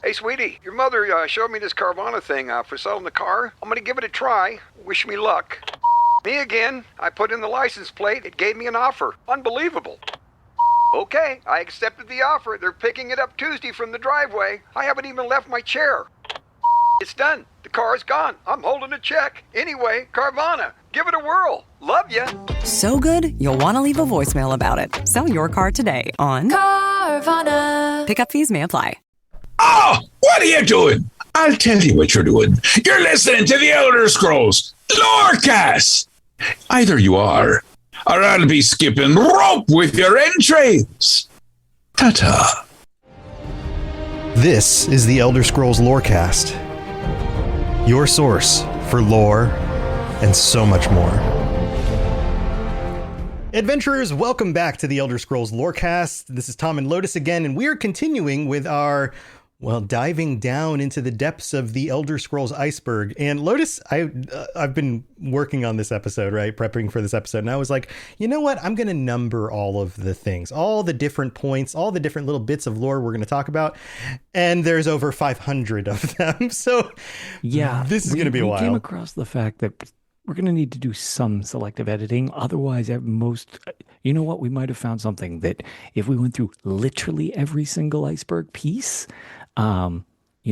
Hey, sweetie, your mother showed me this Carvana thing for selling the car. I'm gonna give it a try. Wish me luck. Me again. I put in the license plate. It gave me an offer. Unbelievable. Okay, I accepted the offer. They're picking it up Tuesday from the driveway. I haven't even left my chair. It's done. The car is gone. I'm holding a check. Anyway, Carvana, give it a whirl. Love ya. So good, you'll want to leave a voicemail about it. Sell your car today on Carvana. Pickup fees may apply. Oh, what are you doing? I'll tell you what you're doing. You're listening to the Elder Scrolls Lorecast. Either you are, or I'll be skipping rope with your entrails. Ta-ta. This is the Elder Scrolls Lorecast, your source for lore and so much more. Adventurers, welcome back to the Elder Scrolls Lorecast. This is Tom and Lotus again, and we are continuing with our, diving down into the depths of the Elder Scrolls Iceberg. And Lotus, I've been working on this episode, right? Prepping for this episode. And I was like, you know what? I'm going to number all of the things, all the different points, all the different little bits of lore we're going to talk about. And there's over 500 of them. So yeah, this is going to be a while. We came across the fact that we're going to need to do some selective editing. Otherwise, at most, you know what? We might have found something that if we went through literally every single iceberg piece,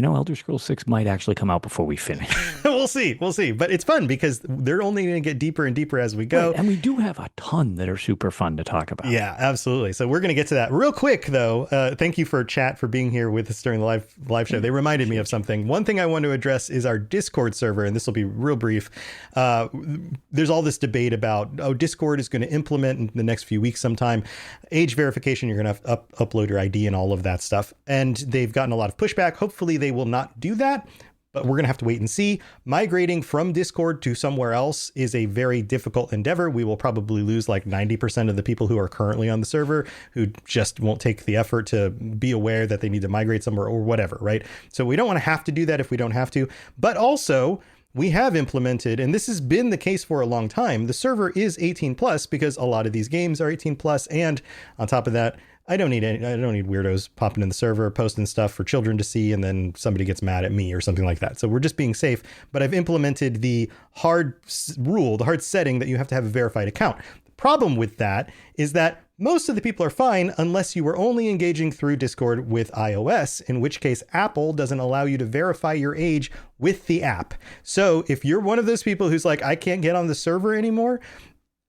Elder Scrolls 6 might actually come out before we finish. We'll see. But it's fun because they're only going to get deeper and deeper as we go. Right, and we do have a ton that are super fun to talk about. Yeah, absolutely. So we're going to get to that real quick, though. Thank you for chat for being here with us during the live show. They reminded me of something. One thing I want to address is our Discord server, and this will be real brief. There's all this debate about, Discord is going to implement in the next few weeks sometime age verification. You're going to have to upload your ID and all of that stuff. And they've gotten a lot of pushback. Hopefully they will not do that, but we're going to have to wait and see. Migrating from Discord to somewhere else is a very difficult endeavor. We will probably lose like 90% of the people who are currently on the server who just won't take the effort to be aware that they need to migrate somewhere or whatever, right? So we don't want to have to do that if we don't have to, but also we have implemented, and this has been the case for a long time, the server is 18 plus because a lot of these games are 18 plus. And on top of that, I don't need weirdos popping in the server, posting stuff for children to see, and then somebody gets mad at me or something like that. So we're just being safe. But I've implemented the hard rule, the hard setting that you have to have a verified account. The problem with that is that most of the people are fine unless you are only engaging through Discord with iOS, in which case Apple doesn't allow you to verify your age with the app. So if you're one of those people who's like, I can't get on the server anymore,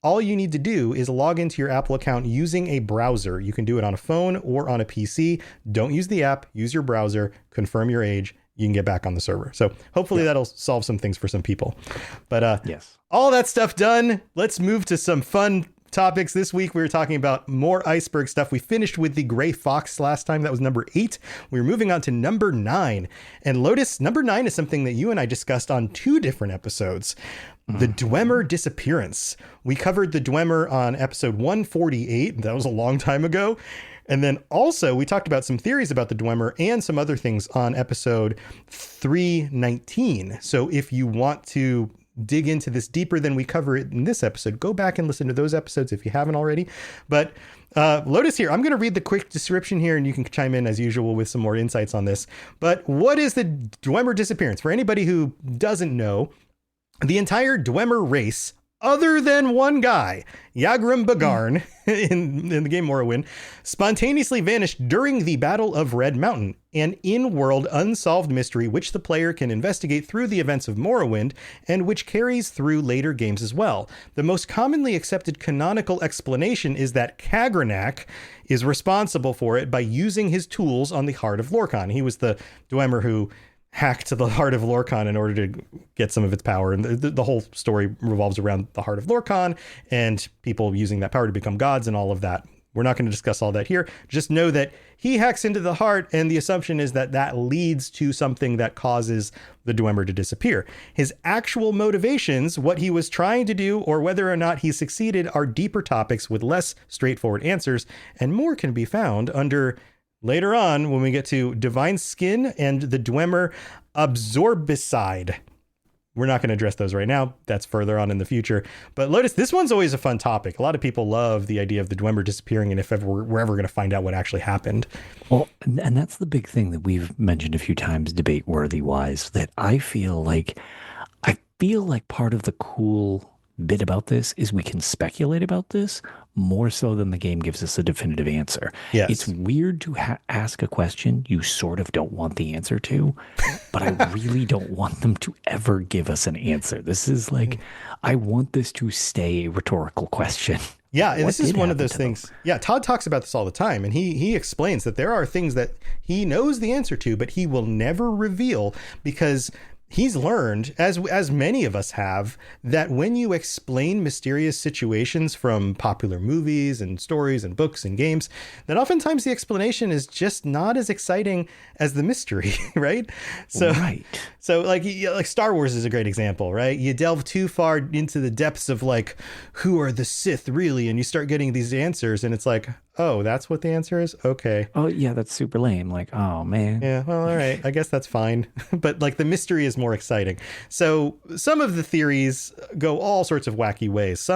all you need to do is log into your Apple account using a browser. You can do it on a phone or on a PC. Don't use the app, use your browser, confirm your age. You can get back on the server. So hopefully that'll solve some things for some people. But yes, all that stuff done. Let's move to some fun topics. This week we were talking about more iceberg stuff. We finished with the Gray Fox last time. That was number 8. We were moving on to number 9. And Lotus, number 9 is something that you and I discussed on 2 different episodes. The Dwemer Disappearance. We covered the Dwemer on episode 148. That was a long time ago. And then also we talked about some theories about the Dwemer and some other things on episode 319. So if you want to dig into this deeper than we cover it in this episode, go back and listen to those episodes if you haven't already. But Lotus here, I'm going to read the quick description here and you can chime in as usual with some more insights on this. But what is the Dwemer Disappearance? For anybody who doesn't know, the entire Dwemer race, other than one guy, Yagrum Bagarn, in the game Morrowind, spontaneously vanished during the Battle of Red Mountain, an in-world unsolved mystery which the player can investigate through the events of Morrowind and which carries through later games as well. The most commonly accepted canonical explanation is that Kagranak is responsible for it by using his tools on the Heart of Lorkhan. He was the Dwemer who hacked the Heart of Lorkhan in order to get some of its power. And the whole story revolves around the Heart of Lorkhan and people using that power to become gods and all of that. We're not going to discuss all that here. Just know that he hacks into the heart, and the assumption is that that leads to something that causes the Dwemer to disappear. His actual motivations, what he was trying to do, or whether or not he succeeded are deeper topics with less straightforward answers, and more can be found under later on when we get to Divine Skin and the Dwemer Absorbicide. we're not going to address those right now. That's further on in the future. But Lotus, this one's always a fun topic. A lot of people love the idea of the Dwemer disappearing, and if ever we're ever going to find out what actually happened. Well, and that's the big thing that we've mentioned a few times, debate worthy wise, that I feel like part of the cool bit about this is we can speculate about this more so than the game gives us a definitive answer. Yes. It's weird to ask a question you sort of don't want the answer to, but I really don't want them to ever give us an answer. This is like, I want this to stay a rhetorical question. Yeah, and this is one of those things. Yeah, Todd talks about this all the time, and he explains that there are things that he knows the answer to, but he will never reveal because he's learned, as many of us have, that when you explain mysterious situations from popular movies and stories and books and games, that oftentimes the explanation is just not as exciting as the mystery, right? So, right. So like Star Wars is a great example, right? You delve too far into the depths of like, who are the Sith really? And you start getting these answers and it's like, oh, that's what the answer is? Okay. Oh, yeah, that's super lame. Like, oh, man. Yeah, well, all right. I guess that's fine. But like the mystery is more exciting. So some of the theories go all sorts of wacky ways.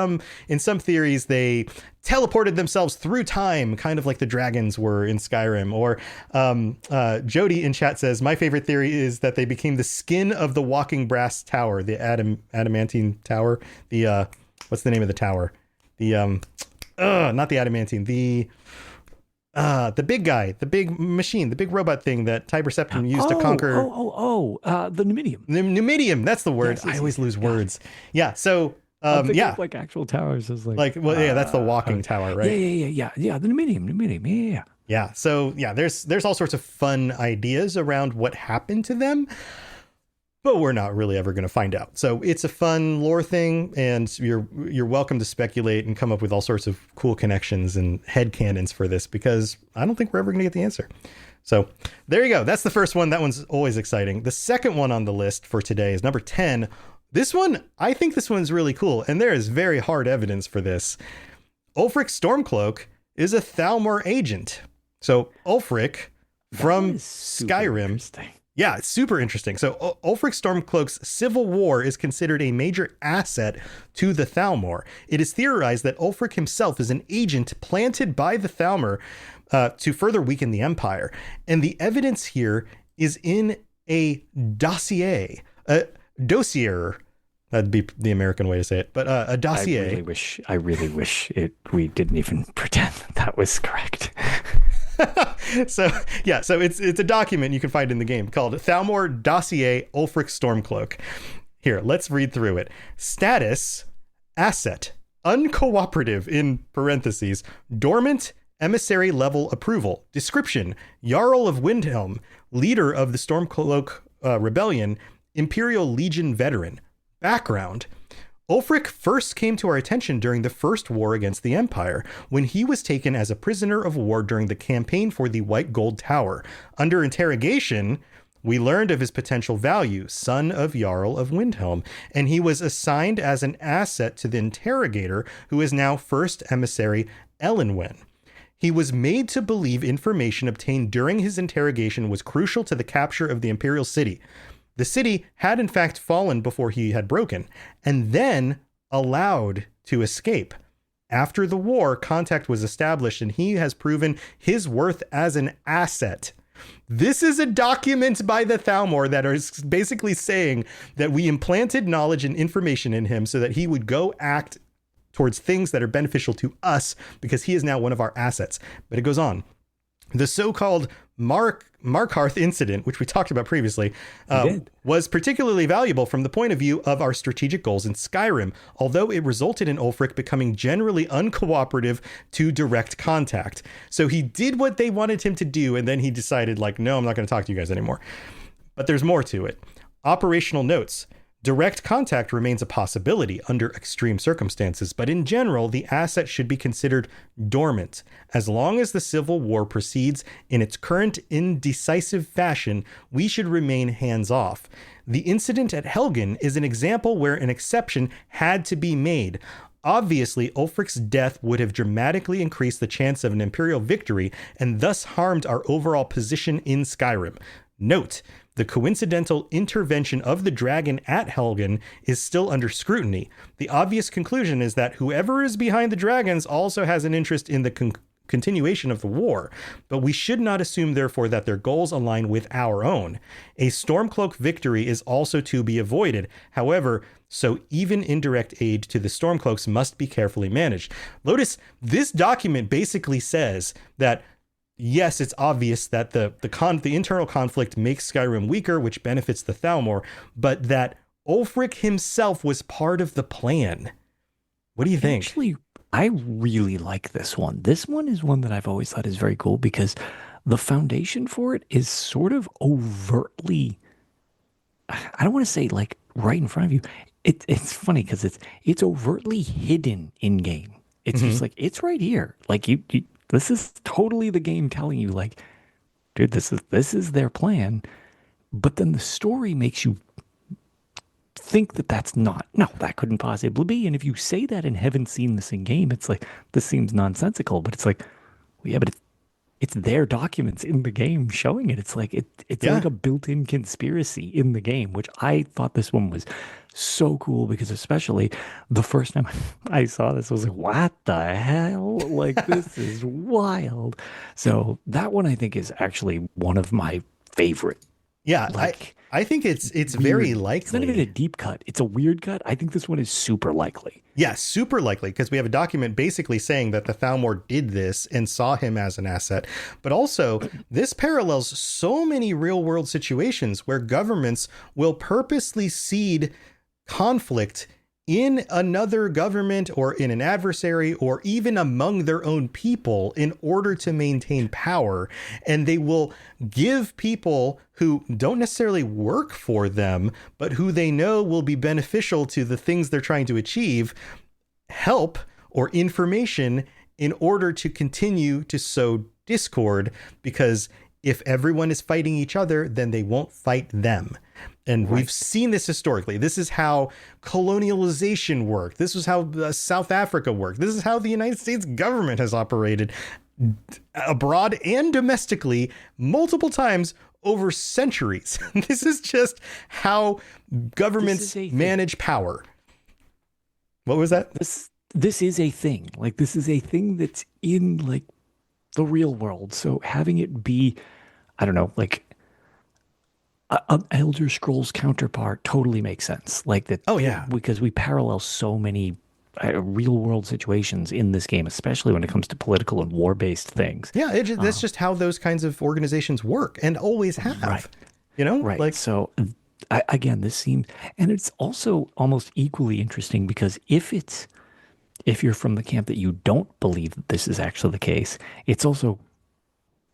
In some theories, they teleported themselves through time, kind of like the dragons were in Skyrim. Or Jody in chat says, my favorite theory is that they became the skin of the walking brass tower, the adamantine tower. The what's the name of the tower? The not the adamantine, the big guy, the big machine, the big robot thing that Tiber Septim used to conquer. The Numidium. The Numidium, that's the word. Yes, I always lose words. Yeah, so of like actual towers is like that's the walking tower, right? Yeah, the Numidium, yeah. Yeah, so yeah, there's all sorts of fun ideas around what happened to them. But we're not really ever going to find out. So it's a fun lore thing, and you're welcome to speculate and come up with all sorts of cool connections and headcanons for this, because I don't think we're ever going to get the answer. So there you go. That's the first one. That one's always exciting. The second one on the list for today is number 10. This one, I think this one's really cool, and there is very hard evidence for this. Ulfric Stormcloak is a Thalmor agent. So Ulfric from Skyrim. Yeah, it's super interesting. So Ulfric Stormcloak's civil war is considered a major asset to the Thalmor. It is theorized that Ulfric himself is an agent planted by the Thalmor to further weaken the Empire. And the evidence here is in a dossier. Dossier. That'd be the American way to say it. But a dossier. I really wish we didn't even pretend that was correct. So it's a document you can find in the game called Thalmor Dossier Ulfric Stormcloak. Here, let's read through it. Status, asset, uncooperative in parentheses, dormant, emissary level approval. Description, Jarl of Windhelm, leader of the Stormcloak rebellion, Imperial Legion veteran. Background, Ulfric first came to our attention during the First War against the Empire, when he was taken as a prisoner of war during the campaign for the White Gold Tower. Under interrogation, we learned of his potential value, son of Jarl of Windhelm, and he was assigned as an asset to the interrogator, who is now First Emissary Elenwen. He was made to believe information obtained during his interrogation was crucial to the capture of the Imperial City. The city had in fact fallen before he had broken, and then allowed to escape. After the war, contact was established, and he has proven his worth as an asset. This is a document by the Thalmor that is basically saying that we implanted knowledge and information in him so that he would go act towards things that are beneficial to us, because he is now one of our assets. But it goes on. The so-called Markarth incident, which we talked about previously, was particularly valuable from the point of view of our strategic goals in Skyrim, although it resulted in Ulfric becoming generally uncooperative to direct contact. So he did what they wanted him to do, and then he decided, like, no, I'm not going to talk to you guys anymore. But there's more to it. Operational notes. Direct contact remains a possibility under extreme circumstances, but in general, the asset should be considered dormant. As long as the Civil War proceeds in its current indecisive fashion, we should remain hands-off. The incident at Helgen is an example where an exception had to be made. Obviously, Ulfric's death would have dramatically increased the chance of an Imperial victory and thus harmed our overall position in Skyrim. Note, the coincidental intervention of the dragon at Helgen is still under scrutiny. The obvious conclusion is that whoever is behind the dragons also has an interest in the continuation of the war, but we should not assume, therefore, that their goals align with our own. A Stormcloak victory is also to be avoided. However, so even indirect aid to the Stormcloaks must be carefully managed. Lotus, this document basically says that yes, it's obvious that the internal conflict makes Skyrim weaker, which benefits the Thalmor, but that Ulfric himself was part of the plan. What do you think? Actually, I really like this one. This one is one that I've always thought is very cool because the foundation for it is sort of overtly, I don't want to say like right in front of you. It's funny because it's overtly hidden in game. It's just like, it's right here. Like you this is totally the game telling you like, dude, this is their plan. But then the story makes you think that that's not. No, that couldn't possibly be. And if you say that and haven't seen this in game, it's like, this seems nonsensical. But it's like, well, yeah, but it's their documents in the game showing it. It's like it's like a built-in conspiracy in the game, which I thought this one was so cool because especially the first time I saw this, I was like, what the hell? Like, this is wild. So that one I think is actually one of my favorite. Yeah, like, I think it's weird. very likely. It's not even a deep cut. It's a weird cut. I think this one is super likely. Yeah, super likely, because we have a document basically saying that the Thalmor did this and saw him as an asset. But also, this parallels so many real-world situations where governments will purposely seed conflict in another government or in an adversary or even among their own people in order to maintain power. And they will give people who don't necessarily work for them, but who they know will be beneficial to the things they're trying to achieve, help or information in order to continue to sow discord, because if everyone is fighting each other, then they won't fight them. And we've seen this historically. This is how colonialization worked. This is how South Africa worked. This is how the United States government has operated abroad and domestically multiple times over centuries. This is just how governments manage power. What was that? This is a thing. Like, this is a thing that's in like the real world. So having it be, I don't know, like an Elder Scrolls counterpart totally makes sense. Like that. Oh yeah. Because we parallel so many real world situations in this game, especially when it comes to political and war based things. Yeah. That's just how those kinds of organizations work and always have, right. You know, right. Like, so again, this seems, and it's also almost equally interesting because if you're from the camp that you don't believe that this is actually the case, it's also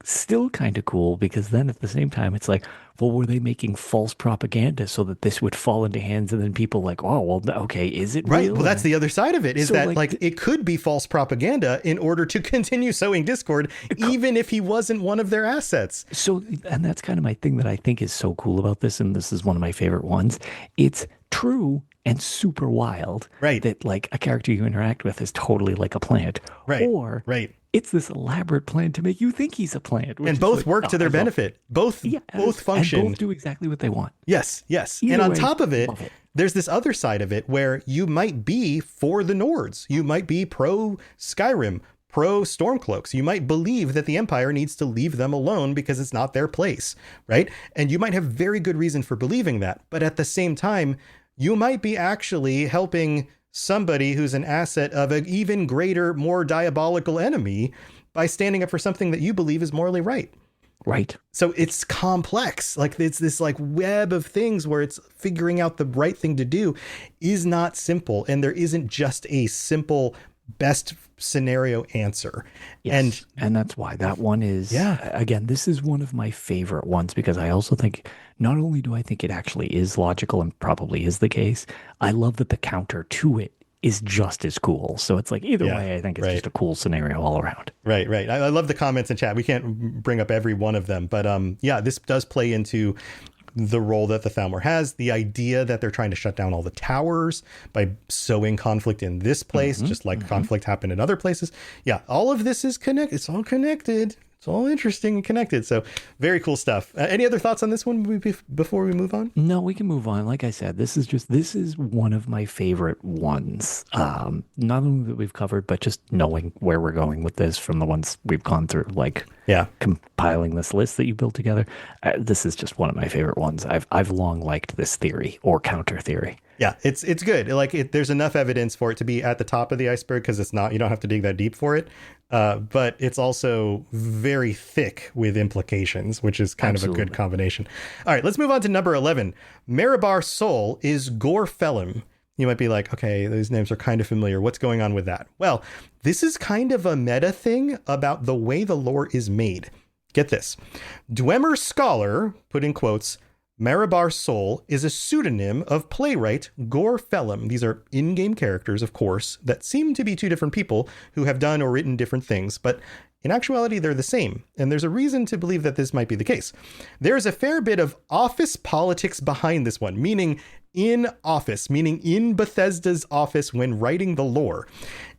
still kind of cool because then at the same time it's like, well, were they making false propaganda so that this would fall into hands and then people like, oh, well, okay, is it right? real? Well, that's the other side of it is so that like it could be false propaganda in order to continue sowing discord, even if he wasn't one of their assets. So, and that's kind of my thing that I think is so cool about this, and this is one of my favorite ones. It's true and super wild, right? That like a character you interact with is totally like a plant, right? Or it's this elaborate plan to make you think he's a plant, and both work to their benefit. Both function, and both do exactly what they want. Yes. Either and on way, top of it, there's this other side of it where you might be for the Nords. You might be pro Skyrim, pro Stormcloaks. You might believe that the Empire needs to leave them alone because it's not their place, right? And you might have very good reason for believing that. But at the same time, you might be actually helping somebody who's an asset of an even greater, more diabolical enemy by standing up for something that you believe is morally right. Right. So it's complex. Like it's this like web of things where it's figuring out the right thing to do is not simple. And there isn't just a simple best scenario answer. Yes. And that's why that one is, again, this is one of my favorite ones because I also think, not only do I think it actually is logical and probably is the case, I love that the counter to it is just as cool. So it's like either way, I think it's just a cool scenario all around. Right. I love the comments in chat. We can't bring up every one of them, but this does play into the role that the Thalmor has, the idea that they're trying to shut down all the towers by sowing conflict in this place, just like conflict happened in other places. Yeah, all of this is connected. It's all connected. It's all interesting and connected. So very cool stuff. Any other thoughts on this one before we move on? No, we can move on. Like I said, this is one of my favorite ones. Not only that we've covered, but just knowing where we're going with this from the ones we've gone through, like compiling this list that you built together. This is just one of my favorite ones. I've long liked this theory or counter theory. Yeah, it's good. Like there's enough evidence for it to be at the top of the iceberg because you don't have to dig that deep for it. But it's also very thick with implications, which is kind of a good combination. All right, let's move on to number 11. Marobar soul is Gore Felim. You might be like, okay, those names are kind of familiar. What's going on with that? Well, this is kind of a meta thing about the way the lore is made. Get this. Dwemer scholar, put in quotes, Marobar soul is a pseudonym of playwright Gore Felim. These are in-game characters, of course, that seem to be two different people who have done or written different things, but in actuality, they're the same. And there's a reason to believe that this might be the case. There's a fair bit of office politics behind this one, meaning in office, meaning in Bethesda's office when writing the lore.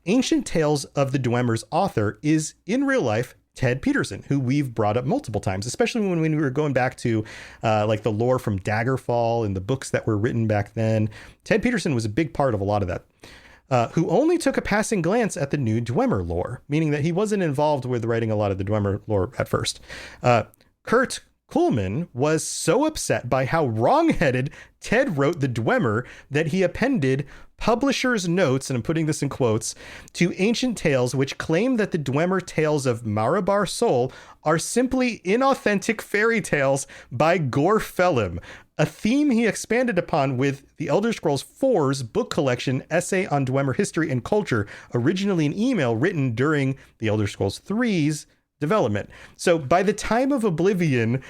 Ancient Tales of the Dwemer's author is, in real life, Ted Peterson, who we've brought up multiple times, especially when we were going back to like the lore from Daggerfall and the books that were written back then. Ted Peterson was a big part of a lot of that, who only took a passing glance at the new Dwemer lore, meaning that he wasn't involved with writing a lot of the Dwemer lore at first. Kurt Kuhlman was so upset by how wrong-headed Ted wrote the Dwemer that he appended publisher's notes, and I'm putting this in quotes, to Ancient Tales, which claim that the Dwemer tales of Marobar soul are simply inauthentic fairy tales by Gore Felim, a theme he expanded upon with the Elder Scrolls IV's book collection Essay on Dwemer History and Culture, originally an email written during the Elder Scrolls III's development. So by the time of Oblivion,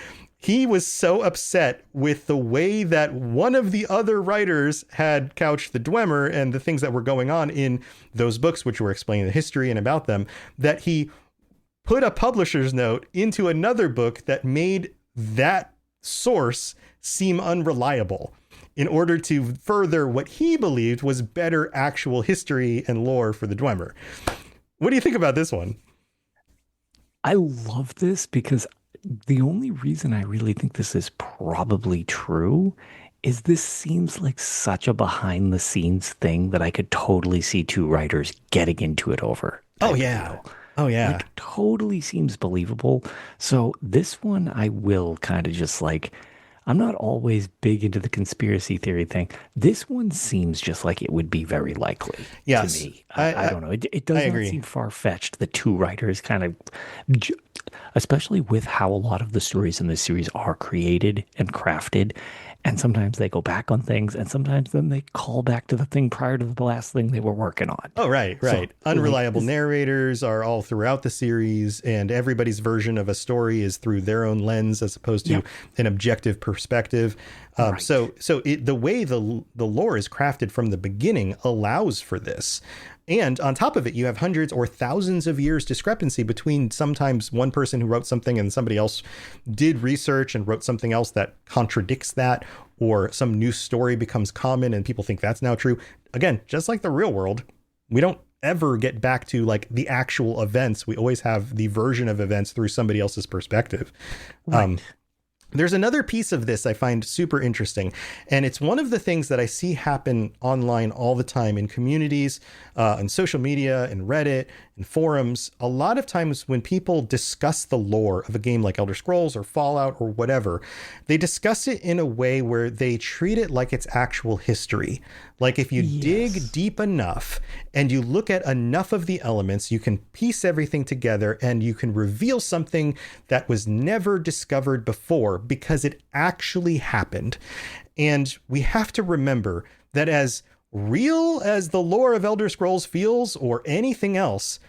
he was so upset with the way that one of the other writers had couched the Dwemer and the things that were going on in those books, which were explaining the history and about them, that he put a publisher's note into another book that made that source seem unreliable in order to further what he believed was better actual history and lore for the Dwemer. What do you think about this one? I love this because the only reason I really think this is probably true is this seems like such a behind the scenes thing that I could totally see two writers getting into it over. Oh, yeah. Oh, yeah. Like, totally seems believable. So this one, I will kind of just like, I'm not always big into the conspiracy theory thing. This one seems just like it would be very likely to me. I don't know. It does not seem far-fetched. The two writers kind of, especially with how a lot of the stories in this series are created and crafted. And sometimes they go back on things, and sometimes then they call back to the thing prior to the last thing they were working on. Oh, right. So, unreliable narrators are all throughout the series, and everybody's version of a story is through their own lens as opposed to an objective perspective. Right. So the way the lore is crafted from the beginning allows for this. And on top of it, you have hundreds or thousands of years discrepancy between sometimes one person who wrote something and somebody else did research and wrote something else that contradicts that, or some new story becomes common and people think that's now true. Again, just like the real world, we don't ever get back to like the actual events. We always have the version of events through somebody else's perspective. Right. There's another piece of this I find super interesting, and it's one of the things that I see happen online all the time in communities, on social media, and Reddit, and forums. A lot of times when people discuss the lore of a game like Elder Scrolls or Fallout or whatever, they discuss it in a way where they treat it like it's actual history. Like if you dig deep enough and you look at enough of the elements, you can piece everything together and you can reveal something that was never discovered before because it actually happened. And we have to remember that as real as the lore of Elder Scrolls feels or anything else,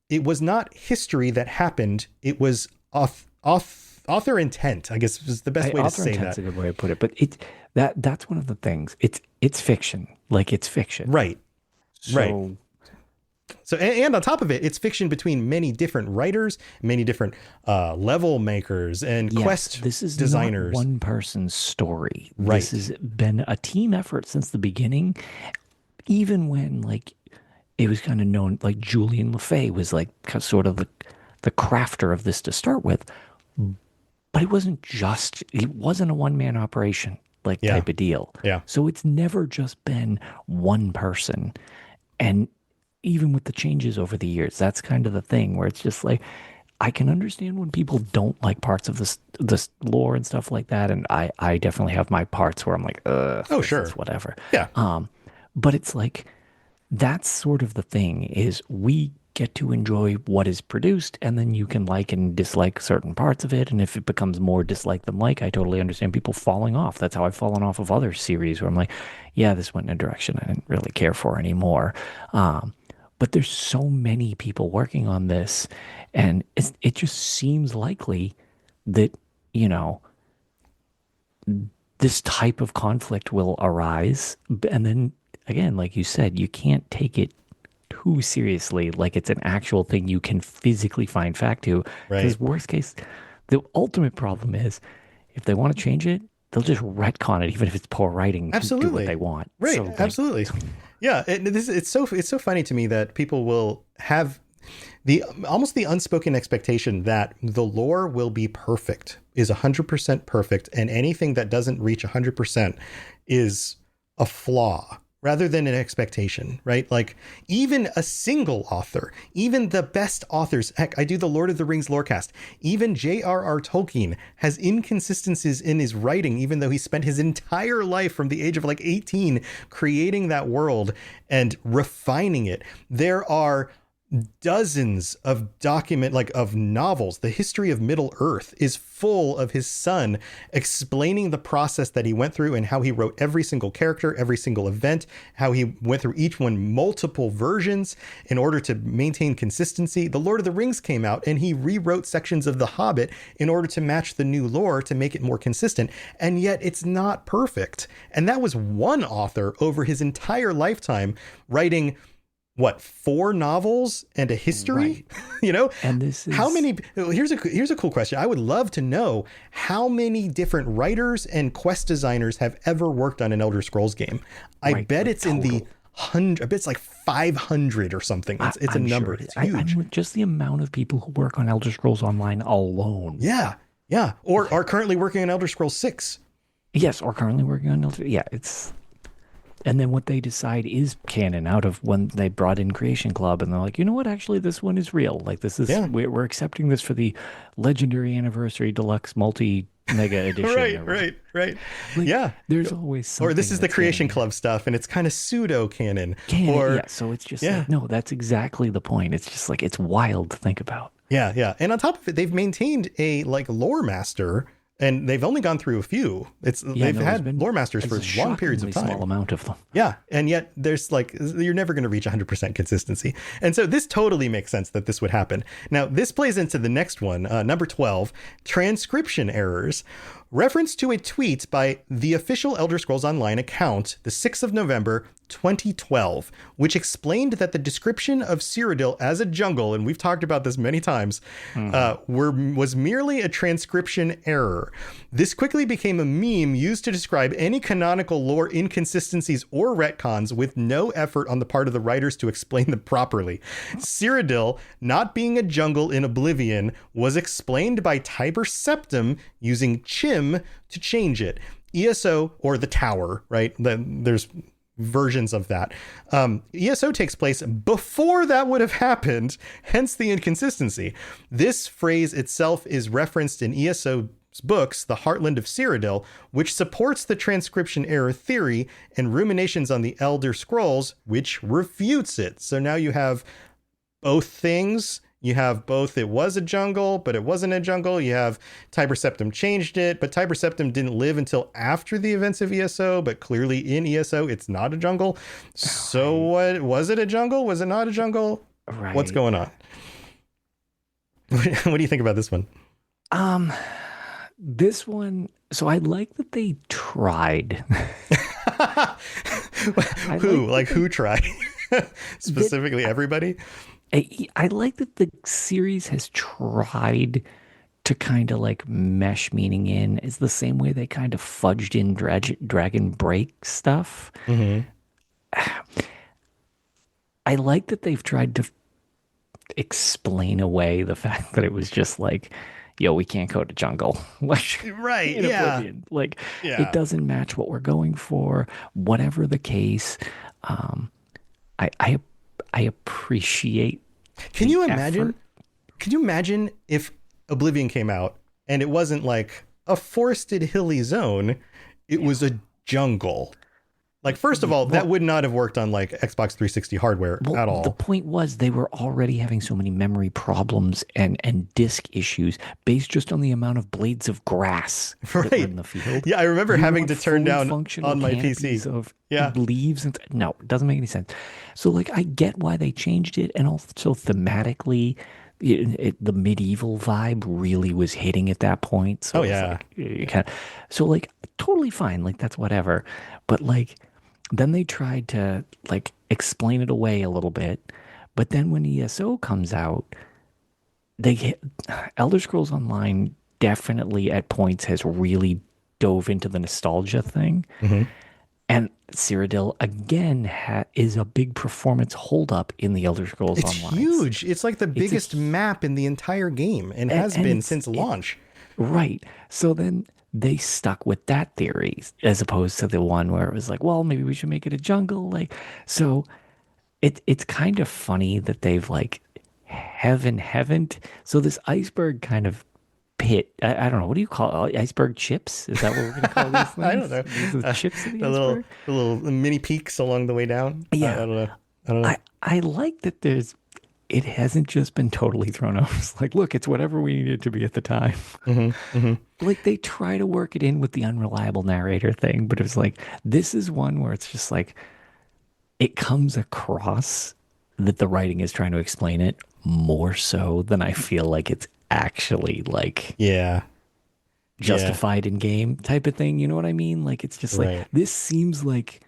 it was not history that happened. It was author intent, I guess is the best way to say that. Author intent's a good way to put it, but that's one of the things. It's fiction. Like it's fiction. Right. So, and on top of it, it's fiction between many different writers, many different level makers and quest designers. This is not one person's story. Right. This has been a team effort since the beginning. Even when like it was kind of known, like Julian LeFay was like sort of the crafter of this to start with. But it wasn't a one-man operation type of deal. Yeah. So it's never just been one person. And even with the changes over the years, that's kind of the thing where it's just like, I can understand when people don't like parts of this lore and stuff like that. And I definitely have my parts where I'm like, sure. Whatever. Yeah. But it's like, that's sort of the thing is we get to enjoy what is produced, and then you can like and dislike certain parts of it. And if it becomes more dislike than like, I totally understand people falling off. That's how I've fallen off of other series where I'm like, yeah, this went in a direction I didn't really care for anymore. But there's so many people working on this, and it just seems likely that, this type of conflict will arise. And then again, like you said, you can't take it too seriously, like it's an actual thing you can physically find fact to. Because worst case, the ultimate problem is if they want to change it, they'll just retcon it, even if it's poor writing. Absolutely. Do what they want. Right. So, Absolutely. Yeah. It's so funny to me that people will have almost the unspoken expectation that the lore will be perfect, is 100% perfect, and anything that doesn't reach 100% is a flaw, rather than an expectation, right? Like even a single author, even the best authors, heck, I do the Lord of the Rings lorecast. Even J.R.R. Tolkien has inconsistencies in his writing, even though he spent his entire life from the age of 18 creating that world and refining it. There are dozens of of novels. The history of Middle Earth is full of his son explaining the process that he went through and how he wrote every single character, every single event, how he went through each one multiple versions in order to maintain consistency. The Lord of the Rings came out and he rewrote sections of The Hobbit in order to match the new lore to make it more consistent. And yet it's not perfect. And that was one author over his entire lifetime writing 4 novels and a history, right. And this is how many, here's a cool question. I would love to know how many different writers and quest designers have ever worked on an Elder Scrolls game. I bet it's in the 100, I bet it's 500 or something. It's a number. Sure. It's huge. Just the amount of people who work on Elder Scrolls Online alone. Yeah. Yeah. Or are currently working on Elder Scrolls 6. Yes. Or currently working on Elder. Yeah. And then what they decide is canon out of when they brought in Creation Club, and they're like, you know what? Actually, this one is real. This is we're accepting this for the Legendary Anniversary Deluxe Multi Mega Edition. Right. Yeah. There's always something. Or this is the Creation Club stuff, and it's kind of pseudo canon. So it's just no, that's exactly the point. It's just it's wild to think about. Yeah. And on top of it, they've maintained a lore master. And they've only gone through a few. They've had lore masters for long periods of time. Small amount of them. Yeah, and yet there's you're never going to reach 100% consistency. And so this totally makes sense that this would happen. Now, this plays into the next one, number 12, transcription errors. Reference to a tweet by the official Elder Scrolls Online account, the 6th of November, 2012, which explained that the description of Cyrodiil as a jungle, and we've talked about this many times, was merely a transcription error. This quickly became a meme used to describe any canonical lore inconsistencies or retcons with no effort on the part of the writers to explain them properly. Cyrodiil, not being a jungle in Oblivion, was explained by Tiber Septim using Chim to change it. ESO, or the tower, right? There's versions of that. ESO takes place before that would have happened, hence the inconsistency. This phrase itself is referenced in ESO's books, The Heartland of Cyrodiil, which supports the transcription error theory, and Ruminations on the Elder Scrolls, which refutes it. So now you have both things. You have both it was a jungle, but it wasn't a jungle. You have Tiber Septim changed it, but Tiber Septim didn't live until after the events of ESO, but clearly in ESO, it's not a jungle. So what, was it a jungle? Was it not a jungle? Right. What's going on? What do you think about this one? This one, so I like that they tried. Who tried? Specifically everybody? I like that the series has tried to kind of mesh meaning in. It's the same way they kind of fudged in Dragon Break stuff. Mm-hmm. I like that they've tried to explain away the fact that it was just like, yo, we can't go to jungle. Like, Right. in Yeah. Oblivion. Like, Yeah. it doesn't match what we're going for. Whatever the case, I appreciate. Can the you imagine? effort. Can you imagine if Oblivion came out and it wasn't like a forested hilly zone, it was a jungle? Like, first of all, that would not have worked on like Xbox 360 hardware at all. The point was they were already having so many memory problems and disk issues based just on the amount of blades of grass that were in the field. Yeah, I remember You having want to turn fully down functional on my canopies PC. of Yeah. leaves and no, it doesn't make any sense. So like I get why they changed it, and also thematically the medieval vibe really was hitting at that point. So Oh, it was yeah. like, you kinda, so like totally fine, like that's whatever. But like then they tried to like explain it away a little bit. But then when ESO comes out, Elder Scrolls Online definitely at points has really dove into the nostalgia thing. Mm-hmm. And Cyrodiil again is a big performance holdup in the Elder Scrolls It's Online. huge. It's like the biggest map in the entire game and has been since launch. Right. So then they stuck with that theory as opposed to the one where it was like, well, maybe we should make it a jungle. Like, so it's kind of funny that they've like haven't. So this iceberg kind of pit, I don't know, what do you call it? Iceberg chips? Is that what we're going to call these things? I don't know. These are the chips of the The iceberg? little mini peaks along the way down. Yeah. I don't know. I like that it hasn't just been totally thrown out. It's like, look, it's whatever we needed to be at the time. Mm-hmm, mm-hmm. Like they try to work it in with the unreliable narrator thing, but it was like, this is one where it's just like, it comes across that the writing is trying to explain it more so than I feel like it's actually like justified in game type of thing. You know what I mean? Like, it's just like, this seems like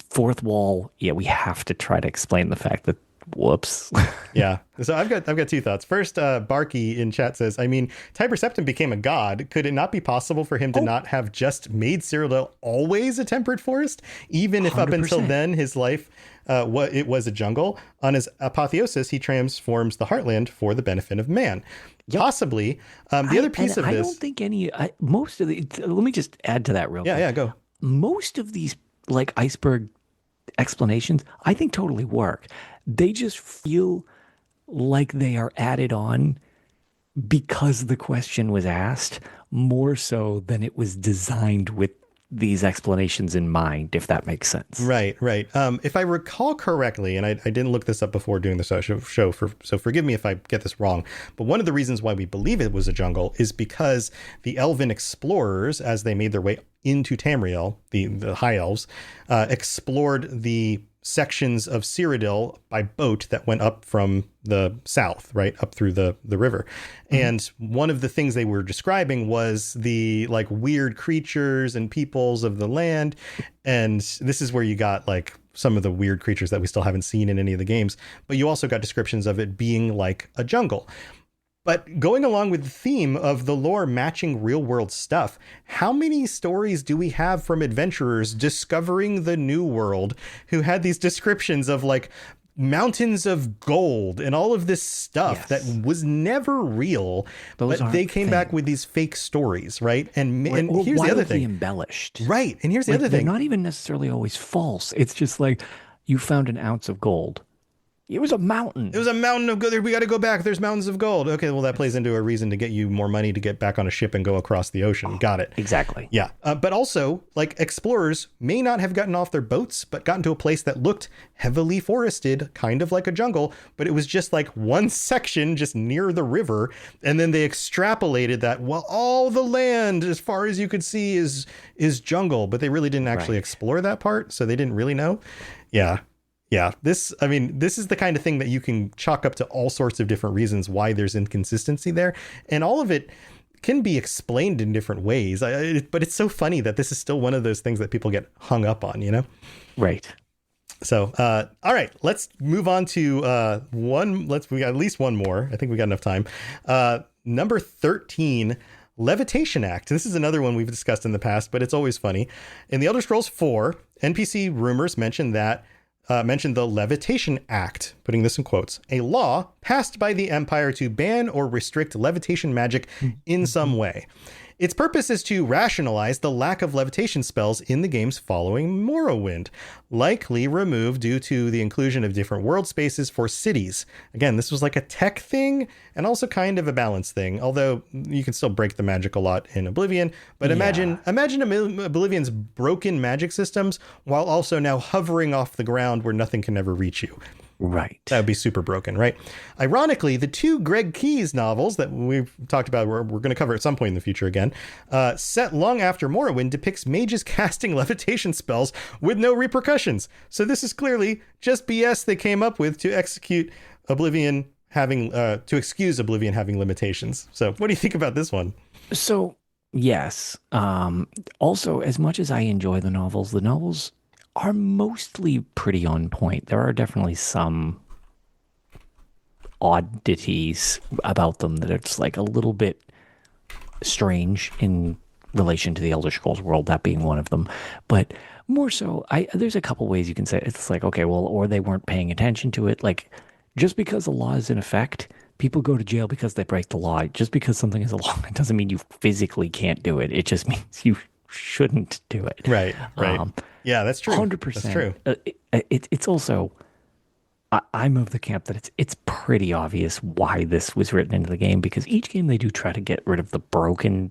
fourth wall. Yeah, we have to try to explain the fact that whoops. Yeah. So I've got two thoughts. First, Barky in chat says, I mean, Tiber Septim became a god. Could it not be possible for him to not have just made Cyrodiil always a temperate forest, even if 100%. Up until then his life it was a jungle? On his apotheosis, he transforms the heartland for the benefit of man. Yep. Possibly. The other piece of this, I don't think most of the. Let me just add to that real quick. Yeah, go. Most of these like iceberg explanations, I think totally work. They just feel like they are added on because the question was asked more so than it was designed with these explanations in mind, if that makes sense. Right. If I recall correctly, and I didn't look this up before doing the show, so forgive me if I get this wrong, but one of the reasons why we believe it was a jungle is because the elven explorers, as they made their way into Tamriel, the high elves, explored the sections of Cyrodiil by boat that went up from the south, right up through the river. Mm-hmm. And one of the things they were describing was the like weird creatures and peoples of the land. And this is where you got like some of the weird creatures that we still haven't seen in any of the games, but you also got descriptions of it being like a jungle. But going along with the theme of the lore matching real world stuff, how many stories do we have from adventurers discovering the new world who had these descriptions of like mountains of gold and all of this stuff that was never real, but they came back with these fake stories, right? And here's the other thing. Embellished. Right. And here's the other thing. They're not even necessarily always false. It's just like you found an ounce of gold. It was a mountain. It was a mountain of gold. We got to go back. There's mountains of gold. Okay, well, that plays into a reason to get you more money to get back on a ship and go across the ocean. Got it. Exactly. Yeah. But also, like, explorers may not have gotten off their boats, but gotten to a place that looked heavily forested, kind of like a jungle, but it was just like one section just near the river. And then they extrapolated that, well, all the land as far as you could see is jungle, but they really didn't actually explore that part. So they didn't really know. Yeah. Yeah, this is the kind of thing that you can chalk up to all sorts of different reasons why there's inconsistency there. And all of it can be explained in different ways. But it's so funny that this is still one of those things that people get hung up on, you know? Right. So, all right, let's move on to we got at least one more. I think we got enough time. Number 13, Levitation Act. This is another one we've discussed in the past, but it's always funny. In the Elder Scrolls 4, NPC rumors mention that mentioned the Levitation Act, putting this in quotes, a law passed by the Empire to ban or restrict levitation magic in some way. Its purpose is to rationalize the lack of levitation spells in the games following Morrowind, likely removed due to the inclusion of different world spaces for cities. Again, this was like a tech thing and also kind of a balance thing, although you can still break the magic a lot in Oblivion. But imagine Oblivion's broken magic systems while also now hovering off the ground where nothing can ever reach you. Right. That would be super broken, right? Ironically, the two Greg Keyes novels that we've talked about, we're going to cover at some point in the future again, set long after Morrowind, depicts mages casting levitation spells with no repercussions. So this is clearly just BS they came up with to execute Oblivion having, to excuse Oblivion having limitations. So what do you think about this one? So, yes. Also, as much as I enjoy the novels are mostly pretty on point. There are definitely some oddities about them that it's like a little bit strange in relation to the Elder Scrolls world, that being one of them. But more so, there's a couple ways you can say it. It's like, okay, well, or they weren't paying attention to it. Like, just because a law is in effect, people go to jail because they break the law. Just because something is a law, it doesn't mean you physically can't do it. It just means you shouldn't do it. Right. Yeah, that's true. 100%. That's true. It's also, I'm of the camp that it's pretty obvious why this was written into the game, because each game they do try to get rid of the broken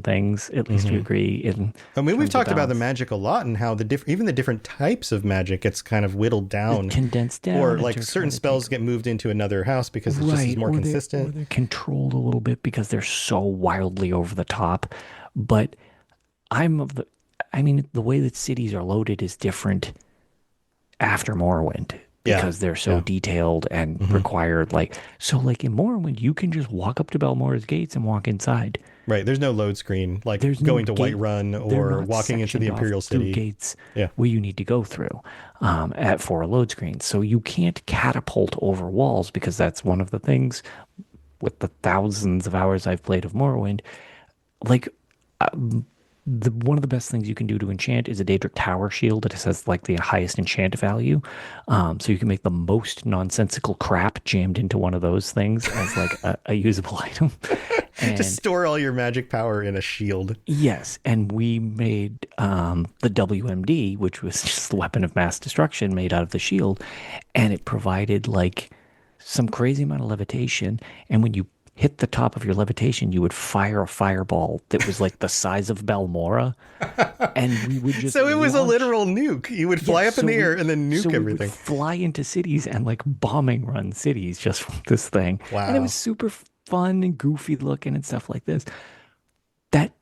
things, at least to agree. I mean, we've talked about the magic a lot and how even the different types of magic gets kind of whittled down. Condensed down. Or like certain spells get moved into another house because it's just more consistent. Or they're controlled a little bit because they're so wildly over the top. But the way that cities are loaded is different after Morrowind because they're so detailed and required. Like in Morrowind, you can just walk up to Balmora's gates and walk inside. Right. There's no load screen like there's going to Whiterun or walking into the Imperial City. Gates where you need to go through for a load screen. So you can't catapult over walls, because that's one of the things with the thousands of hours I've played of Morrowind. One of the best things you can do to enchant is a Daedric Tower shield that has like the highest enchant value. So you can make the most nonsensical crap jammed into one of those things as like a usable item. And just store all your magic power in a shield. Yes. And we made the WMD, which was just the weapon of mass destruction made out of the shield. And it provided like some crazy amount of levitation. And when you hit the top of your levitation, you would fire a fireball that was like the size of Balmora, and we would just. So it was a literal nuke. You would fly up in the air and then nuke everything. We would fly into cities and like bombing run cities just with this thing. Wow! And it was super fun and goofy looking and stuff like this. That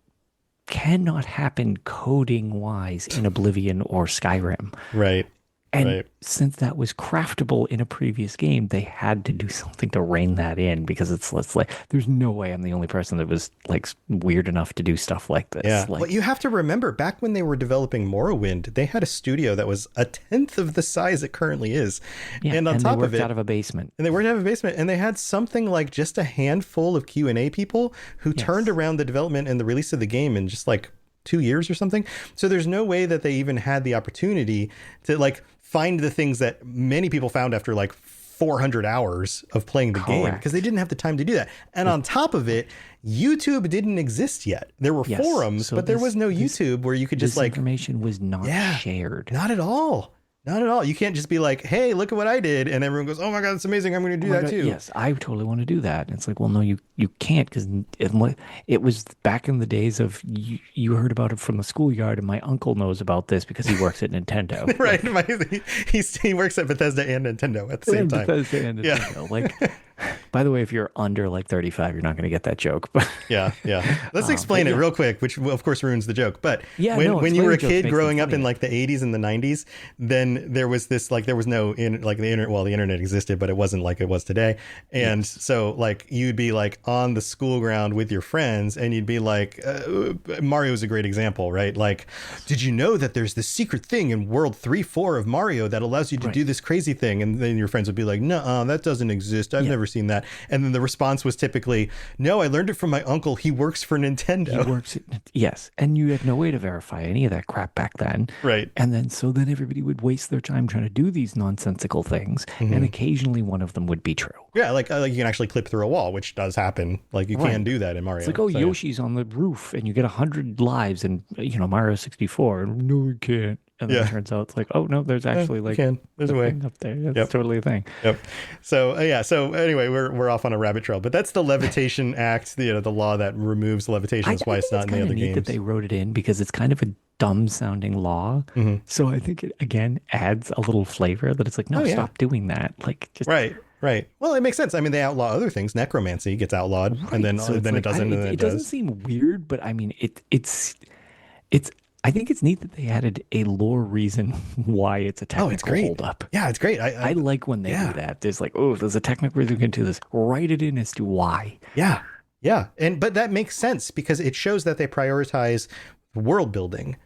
cannot happen coding wise in Oblivion or Skyrim. Right. And since that was craftable in a previous game, they had to do something to rein that in, because it's like, there's no way I'm the only person that was like weird enough to do stuff like this. Yeah. Well, you have to remember, back when they were developing Morrowind, they had a studio that was a tenth of the size it currently is. Yeah, and on top of it, out of a basement. And they worked out of a basement, and they had something like just a handful of Q&A people who turned around the development and the release of the game in just like 2 years or something. So there's no way that they even had the opportunity to like find the things that many people found after like 400 hours of playing the game, because they didn't have the time to do that. And on top of it, YouTube didn't exist yet. There were forums, but there was no YouTube where you could just like... information was not shared. Not at all. Not at all. You can't just be like, hey, look at what I did. And everyone goes, oh my God, it's amazing. I'm going to do that too. Yes, I totally want to do that. And it's like, well, no, you can't, because it was back in the days of, you heard about it from the schoolyard, and my uncle knows about this because he works at Nintendo. Right. He works at Bethesda and Nintendo at the same time. Bethesda and Nintendo. Like, by the way, if you're under like 35, you're not going to get that joke. But yeah. Let's explain it real quick, which of course ruins the joke. But when you were a kid growing up in like the 80s and the 90s, then there was this, like, there was no the internet. Well, the internet existed, but it wasn't like it was today. And so like you'd be like on the school ground with your friends, and you'd be like, Mario is a great example, right? Like, did you know that there's this secret thing in World 3-4 of Mario that allows you to do this crazy thing? And then your friends would be like, no, that doesn't exist. I've never seen that. And then the response was typically, no, I learned it from my uncle. He works for Nintendo. He works yes. And you had no way to verify any of that crap back then. Right. And then everybody would waste their time trying to do these nonsensical things. And occasionally one of them would be true. Yeah, like you can actually clip through a wall, which does happen. Like you can do that in Mario. It's like, Yoshi's on the roof and you get 100 lives in, Mario 64. And no, you can't. And then it turns out it's like, oh, no, there's actually there's a way up there. That's totally a thing. Yep. So, so anyway, we're off on a rabbit trail. But that's the Levitation Act, the law that removes levitation. That's why it's not in the other games. That they wrote it in because it's kind of a dumb sounding law. So I think it, again, adds a little flavor that it's like, no, stop doing that. Like, just... Right. Well, it makes sense. I mean, they outlaw other things. Necromancy gets outlawed, and then it doesn't. It doesn't seem weird, but I mean, it's. I think it's neat that they added a lore reason why it's a technical holdup. Yeah, it's great. I like when they do that. There's like, there's a technical reason we can do this. Write it in as to why. Yeah. But that makes sense because it shows that they prioritize world building.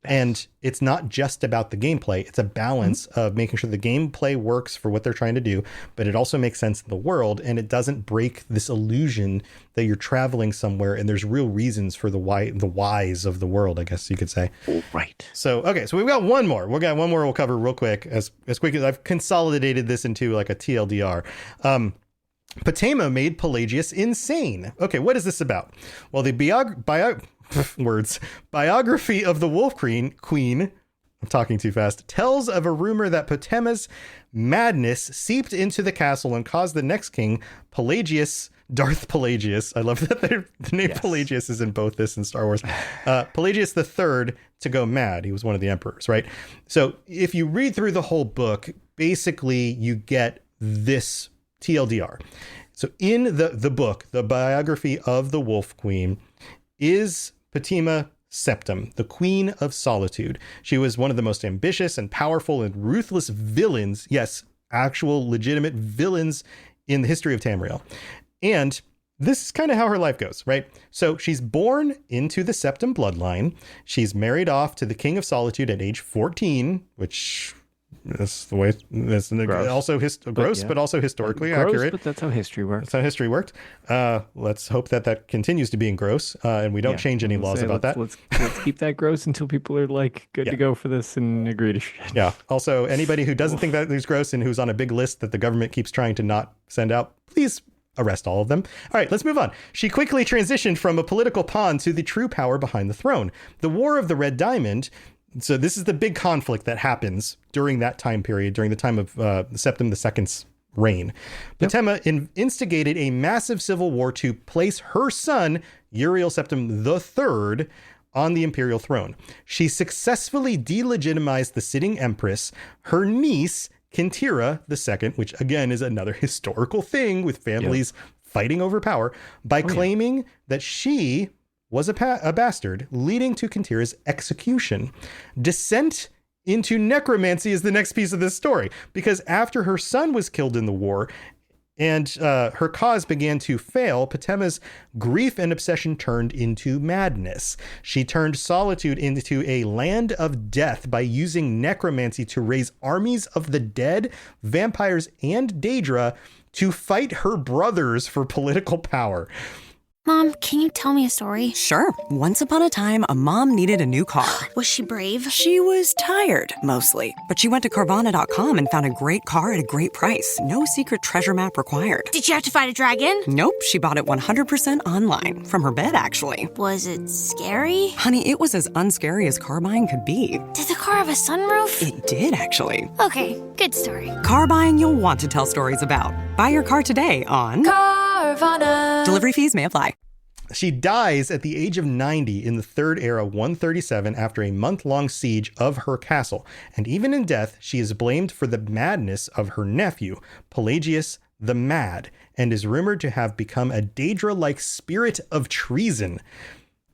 And it's not just about the gameplay. It's a balance of making sure the gameplay works for what they're trying to do, but it also makes sense in the world. And it doesn't break this illusion that you're traveling somewhere and there's real reasons for the whys of the world, I guess you could say. Right. So, okay. So we've got one more. We'll cover real quick, as quick as I've consolidated this into like a TLDR. Patema made Pelagius insane. Okay. What is this about? Well, the biography of the Wolf Queen, I'm talking too fast, tells of a rumor that Patema's madness seeped into the castle and caused the next king, Darth Pelagius. I love that the name Pelagius is in both this and Star Wars. Pelagius III to go mad. He was one of the emperors, right? So if you read through the whole book, basically you get this TLDR. So in the book, the biography of the Wolf Queen is Patema Septim, the Queen of Solitude. She was one of the most ambitious and powerful and ruthless villains, yes, actual legitimate villains in the history of Tamriel. And this is kind of how her life goes, right? So she's born into the Septim bloodline. She's married off to the King of Solitude at age 14, which... That's the way. That's gross. Also gross, but also historically accurate. But that's how history works. That's how history worked. Let's hope that continues to be gross, and we don't change any laws about that. Let's keep that gross until people are like good to go for this and agree to shit. Yeah. Also, anybody who doesn't think that is gross and who's on a big list that the government keeps trying to not send out, please arrest all of them. All right, let's move on. She quickly transitioned from a political pawn to the true power behind the throne. The War of the Red Diamond. So this is the big conflict that happens during that time period, during the time of Septim II's reign. Patema instigated a massive civil war to place her son, Uriel Septim III, on the imperial throne. She successfully delegitimized the sitting empress, her niece, Kintira II, which again is another historical thing with families fighting over power, by claiming that she was a bastard, leading to Kintira's execution. Descent into necromancy is the next piece of this story, because after her son was killed in the war and her cause began to fail, Patema's grief and obsession turned into madness. She turned Solitude into a land of death by using necromancy to raise armies of the dead, vampires, and Daedra to fight her brothers for political power. Mom, can you tell me a story? Sure. Once upon a time, a mom needed a new car. Was she brave? She was tired, mostly. But she went to Carvana.com and found a great car at a great price. No secret treasure map required. Did she have to fight a dragon? Nope. She bought it 100% online. From her bed, actually. Was it scary? Honey, it was as unscary as car buying could be. Did the car have a sunroof? It did, actually. Okay, good story. Car buying you'll want to tell stories about. Buy your car today on Carvana. Delivery fees may apply. She dies at the age of 90 in the Third Era 137 after a month-long siege of her castle. And even in death, she is blamed for the madness of her nephew, Pelagius the Mad, and is rumored to have become a Daedra-like spirit of treason.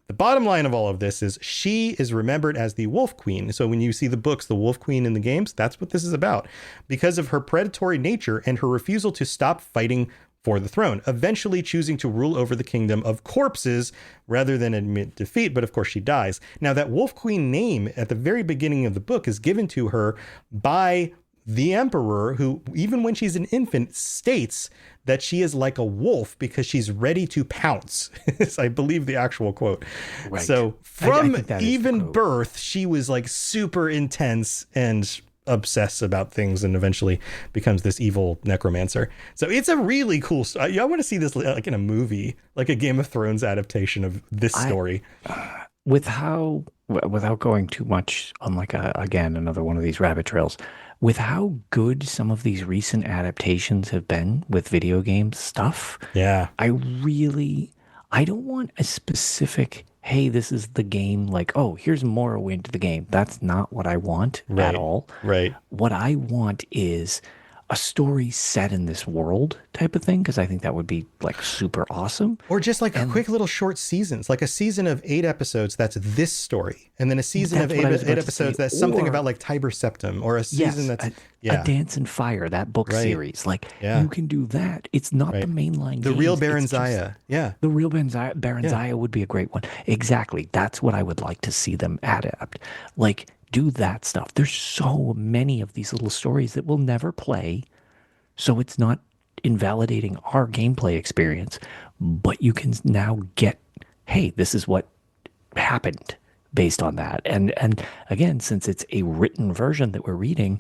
The bottom line of all of this is she is remembered as the Wolf Queen. So when you see the books, the Wolf Queen in the games, that's what this is about. Because of her predatory nature and her refusal to stop fighting for the throne, eventually choosing to rule over the kingdom of corpses rather than admit defeat. But of course she dies. Now that Wolf Queen name at the very beginning of the book is given to her by the Emperor, who, even when she's an infant, states that she is like a wolf because she's ready to pounce. Is, I believe, the actual quote. Right. So I from think that is the even quote. birth, she was like super intense and obsessed about things, and eventually becomes this evil necromancer. So it's a really cool story. I want to see this like in a movie, like a Game of Thrones adaptation of this story. Without going too much on like again another one of these rabbit trails, with how good some of these recent adaptations have been with video game stuff, Yeah. I don't want a specific, hey, this is the game, like, oh, here's Morrowind the game. That's not what I want at all. Right. What I want is a story set in this world type of thing, because I think that would be like super awesome. Or just like quick little short seasons, like a season of 8 episodes that's this story, and then a season of That's what I was 8 about to episodes say. that's something Or- about like Tiber Septim, or a season that's a Dance and Fire, that book Right. series. Like, Yeah. you can do that. It's not the mainline the games, real it's Baron just- Zaya. Yeah. The real Baron Zaya would be a great one. Exactly. That's what I would like to see them adapt. Like, do that stuff. There's so many of these little stories that we'll never play, so it's not invalidating our gameplay experience, but you can now get, hey, this is what happened based on that. And again, since it's a written version that we're reading,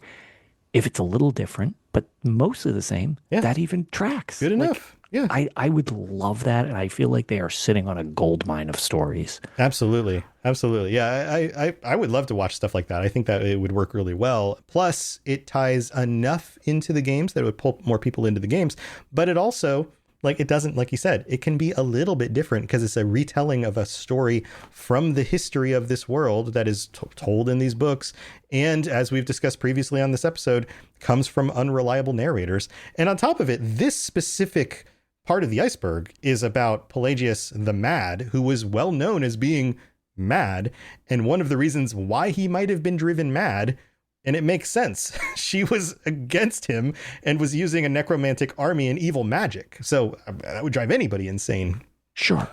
if it's a little different, but mostly the same, that even tracks. Good enough. Yeah. I would love that, and I feel like they are sitting on a gold mine of stories. Absolutely. Yeah, I would love to watch stuff like that. I think that it would work really well. Plus, it ties enough into the games that it would pull more people into the games. But it also, like, it doesn't, like you said, it can be a little bit different because it's a retelling of a story from the history of this world that is told in these books. And as we've discussed previously on this episode, comes from unreliable narrators. And on top of it, this specific part of the Iceberg is about Pelagius the Mad, who was well known as being mad. And one of the reasons why he might have been driven mad, and it makes sense, she was against him and was using a necromantic army and evil magic. So that would drive anybody insane. Sure.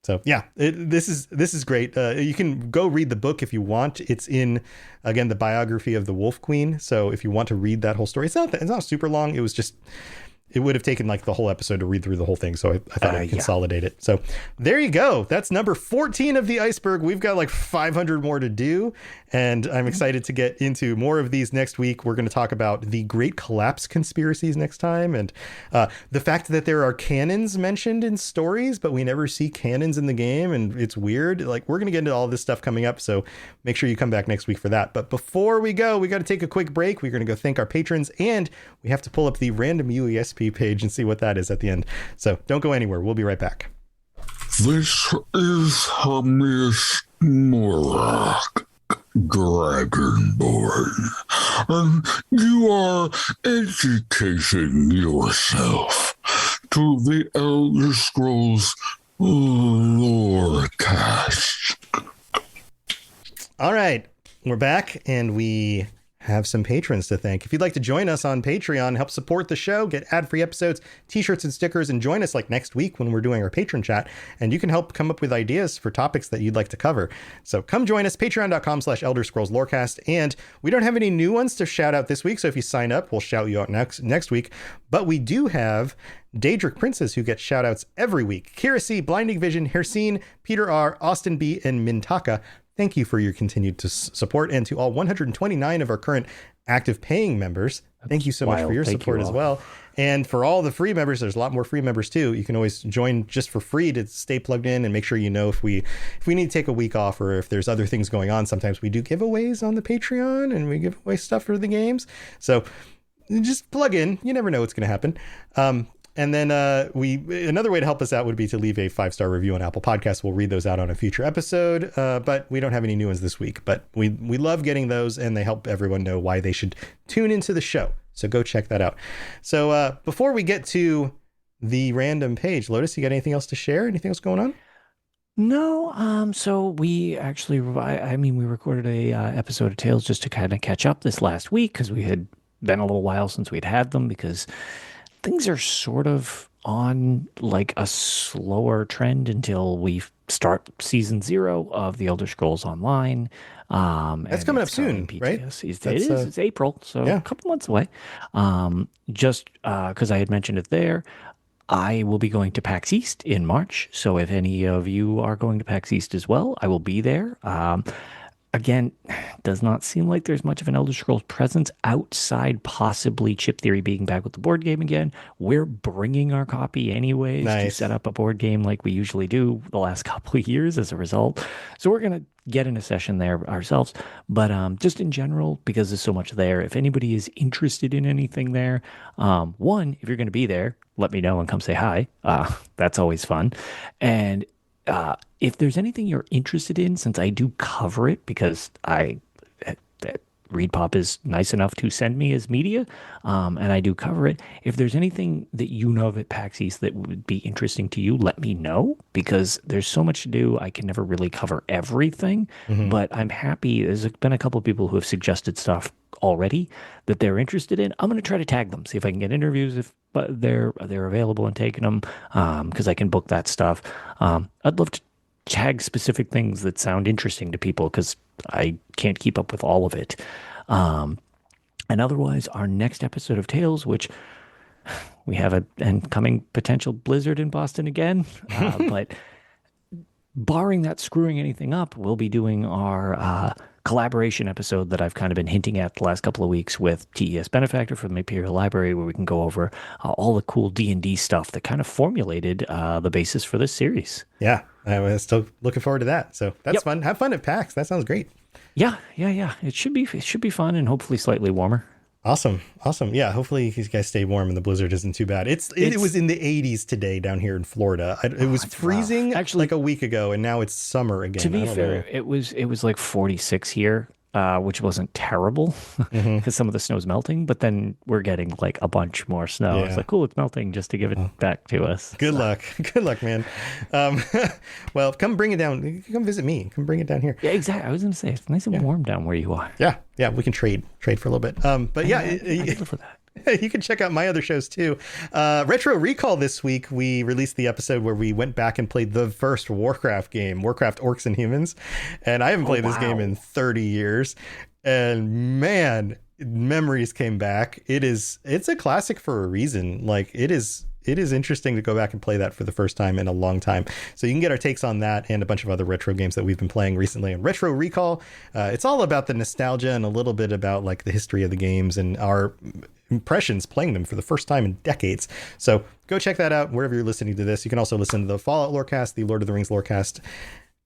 So yeah, this is great. You can go read the book if you want. It's in, again, the biography of the Wolf Queen. So if you want to read that whole story, it's not super long. It was just, it would have taken like the whole episode to read through the whole thing. So I thought I'd consolidate it. So there you go. That's number 14 of the Iceberg. We've got like 500 more to do. And I'm excited to get into more of these next week. We're going to talk about the Great Collapse conspiracies next time. And the fact that there are cannons mentioned in stories, but we never see cannons in the game. And it's weird. Like, we're going to get into all this stuff coming up. So make sure you come back next week for that. But before we go, we got to take a quick break. We're going to go thank our patrons, and we have to pull up the random UESP page and see what that is at the end. So don't go anywhere. We'll be right back. This is Miss Morak, Dragonborn, and you are educating yourself to the Elder Scrolls Lorecast. All right, we're back, and we have some patrons to thank. If you'd like to join us on Patreon, help support the show, get ad-free episodes, t-shirts and stickers, and join us like next week when we're doing our patron chat, and you can help come up with ideas for topics that you'd like to cover. So come join us, patreon.com/Elder Scrolls Lorecast. And we don't have any new ones to shout out this week, so if you sign up, we'll shout you out next week. But we do have Daedric Princes, who get shout outs every week. Kira C, Blinding Vision, Hersine, Peter R, Austin B, and Mintaka. Thank you for your continued support, and to all 129 of our current active paying members. Thank you so much for your support as well. And for all the free members, there's a lot more free members too. You can always join just for free to stay plugged in and make sure you know if we need to take a week off, or if there's other things going on. Sometimes we do giveaways on the Patreon, and we give away stuff for the games. So just plug in. You never know what's going to happen. And then another way to help us out would be to leave a 5-star review on Apple Podcasts. We'll read those out on a future episode, but we don't have any new ones this week. But we love getting those, and they help everyone know why they should tune into the show. So go check that out. So before we get to the random page, Lotus, you got anything else to share? Anything else going on? No, so we actually, we recorded a episode of Tales just to kind of catch up this last week, because we had been a little while since we'd had them, because things are sort of on like a slower trend until we start season 0 of the Elder Scrolls Online. That's coming up soon, right? It is. It's April, so a couple months away. Just because I had mentioned it there, I will be going to PAX East in March. So if any of you are going to PAX East as well, I will be there. Again, does not seem like there's much of an Elder Scrolls presence outside possibly Chip Theory being back with the board game again. We're bringing our copy anyways to set up a board game like we usually do the last couple of years as a result. So we're going to get in a session there ourselves. But just in general, because there's so much there, if anybody is interested in anything there, one, if you're going to be there, let me know and come say hi. That's always fun. And if there's anything you're interested in, since I do cover it because ReadPop is nice enough to send me as media, and I do cover it. If there's anything that you know of at PAX East that would be interesting to you, let me know, because there's so much to do. I can never really cover everything, but I'm happy. There's been a couple of people who have suggested stuff already that they're interested in. I'm going to try to tag them, see if I can get interviews if they're available and taking them, because I can book that stuff. I'd love to tag specific things that sound interesting to people because I can't keep up with all of it. And otherwise, our next episode of Tales, which we have an incoming potential blizzard in Boston again, but barring that screwing anything up, we'll be doing our collaboration episode that I've kind of been hinting at the last couple of weeks with TES Benefactor from the Imperial Library, where we can go over all the cool D&D stuff that kind of formulated the basis for this series. Yeah, I was still looking forward to that. So that's fun. Have fun at PAX. That sounds great. Yeah. It should be fun and hopefully slightly warmer. Awesome. Yeah, hopefully you guys stay warm and the blizzard isn't too bad. It was in the 80s today down here in Florida. It was freezing actually like a week ago, and now it's summer again. To be fair, it was like 46 here, which wasn't terrible because some of the snow's melting, but then we're getting like a bunch more snow. Yeah. It's like, cool, it's melting, just to give it back to us. Good luck, man. Well, come bring it down. Come visit me. Come bring it down here. Yeah, exactly. I was going to say, it's nice and warm down where you are. Yeah, we can trade for a little bit. But yeah, I live for that. You can check out my other shows too. Retro Recall this week, we released the episode where we went back and played the first Warcraft game, Warcraft Orcs and Humans. And I haven't played this game in 30 years. And man, memories came back. It's a classic for a reason. Like it is interesting to go back and play that for the first time in a long time. So you can get our takes on that and a bunch of other retro games that we've been playing recently on Retro Recall. It's all about the nostalgia and a little bit about like the history of the games and our impressions playing them for the first time in decades. So go check that out wherever you're listening to this. You can also listen to the Fallout Lorecast, the Lord of the Rings Lorecast,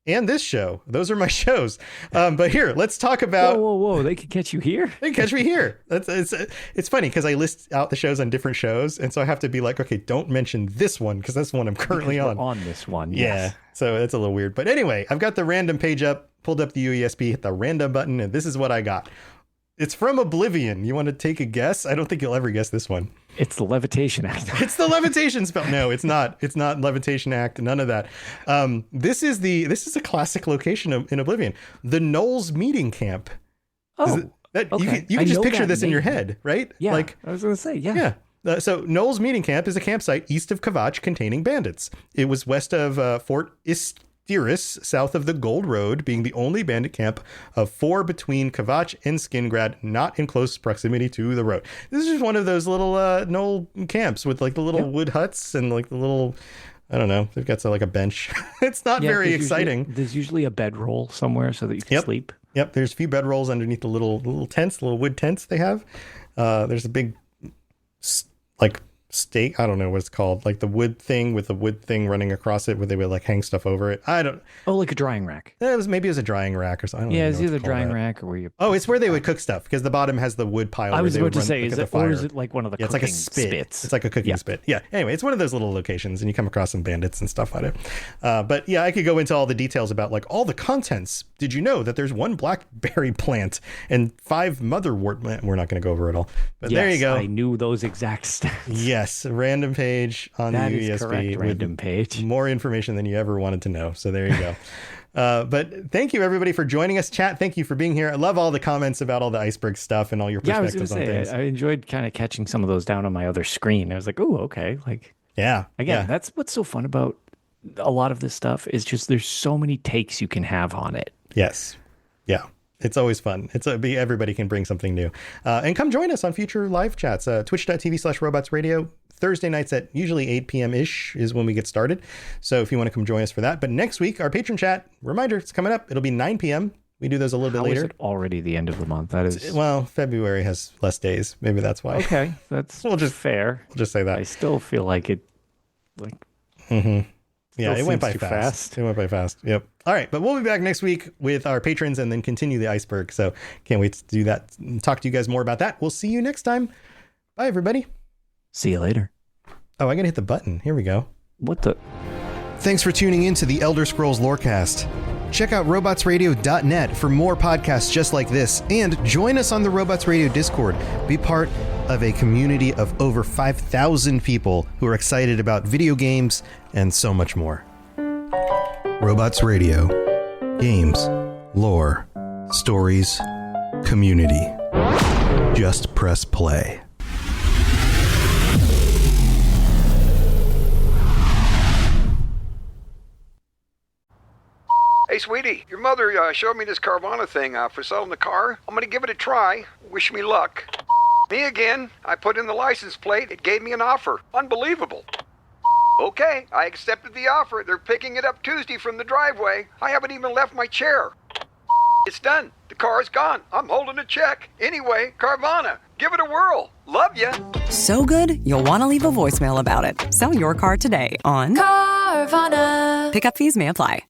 and this show. Those are my shows. But here, let's talk about... Whoa. They can catch you here? They can catch me here. It's funny because I list out the shows on different shows. And so I have to be like, okay, don't mention this one because that's the one I'm currently on. On this one, yes. Yeah. So it's a little weird. But anyway, I've got the random page up, pulled up the UESP, hit the random button, and this is what I got. It's from Oblivion. You want to take a guess? I don't think you'll ever guess this one. It's the Levitation Act. It's the Levitation spell. No, it's not. It's not Levitation Act. None of that. This is a classic location in Oblivion. The Knowles Meeting Camp. Oh, okay. You can just picture this in your head, right? Yeah. Like I was going to say, yeah. Yeah. So Knowles Meeting Camp is a campsite east of Kvatch containing bandits. It was west of Fort Isteris, south of the Gold Road, being the only bandit camp of 4 between Kvatch and Skingrad, not in close proximity to the road. This is just one of those little knoll camps with like the little wood huts and like the little, I don't know, they've got like a bench. It's not very exciting. There's usually a bedroll somewhere so that you can sleep. Yep, there's a few bedrolls underneath the little tents, little wood tents they have. There's a big like stake, I don't know what it's called, like the wood thing with the wood thing running across it where they would like hang stuff over it. Like a drying rack. Maybe it was a drying rack or something. Yeah, it's either a drying rack or where you... Oh, it's where they would cook stuff because the bottom has the wood pile. I was about to say, is it like one of the cooking it's like a spits? It's like a cooking spit. Yeah. Anyway, it's one of those little locations and you come across some bandits and stuff on it. But yeah, I could go into all the details about like all the contents. Did you know that there's 1 blackberry plant and 5 motherwort plant? We're not going to go over it all. But yes, there you go. I knew those exact stats. Yes, a random page on that the UESP. That is correct, random page. More information than you ever wanted to know. So there you go. But thank you everybody for joining us. Chat, thank you for being here. I love all the comments about all the Iceberg stuff and all your perspectives on things. I enjoyed kind of catching some of those down on my other screen. I was like, oh, okay. Like, yeah. Again, that's what's so fun about a lot of this stuff is just there's so many takes you can have on it. Yes. Yeah. It's always fun. Everybody can bring something new. And come join us on future live chats. Twitch.tv/robotsradio. Thursday nights at usually 8 p.m.-ish is when we get started. So if you want to come join us for that. But next week, our patron chat, reminder, it's coming up. It'll be 9 p.m. We do those a little bit later. Is it already the end of the month? That is... Well, February has less days. Maybe that's why. Okay, that's fair. We'll just say that. I still feel like it... Yeah, it went by fast. It went by fast. Yep. All right, but we'll be back next week with our patrons and then continue the Iceberg. So can't wait to do that. Talk to you guys more about that. We'll see you next time. Bye, everybody. See you later. Oh, I gotta hit the button. Here we go. What the... Thanks for tuning in to the Elder Scrolls Lorecast. Check out robotsradio.net for more podcasts just like this, and join us on the Robots Radio Discord. Be part of a community of over 5,000 people who are excited about video games and so much more. Robots Radio. Games, lore, stories, community. Just press play. Hey, sweetie, your mother showed me this Carvana thing for selling the car. I'm gonna give it a try. Wish me luck. Me again. I put in the license plate. It gave me an offer. Unbelievable. Okay, I accepted the offer. They're picking it up Tuesday from the driveway. I haven't even left my chair. It's done. The car's gone. I'm holding a check. Anyway, Carvana, give it a whirl. Love ya. So good, you'll want to leave a voicemail about it. Sell your car today on Carvana. Pickup fees may apply.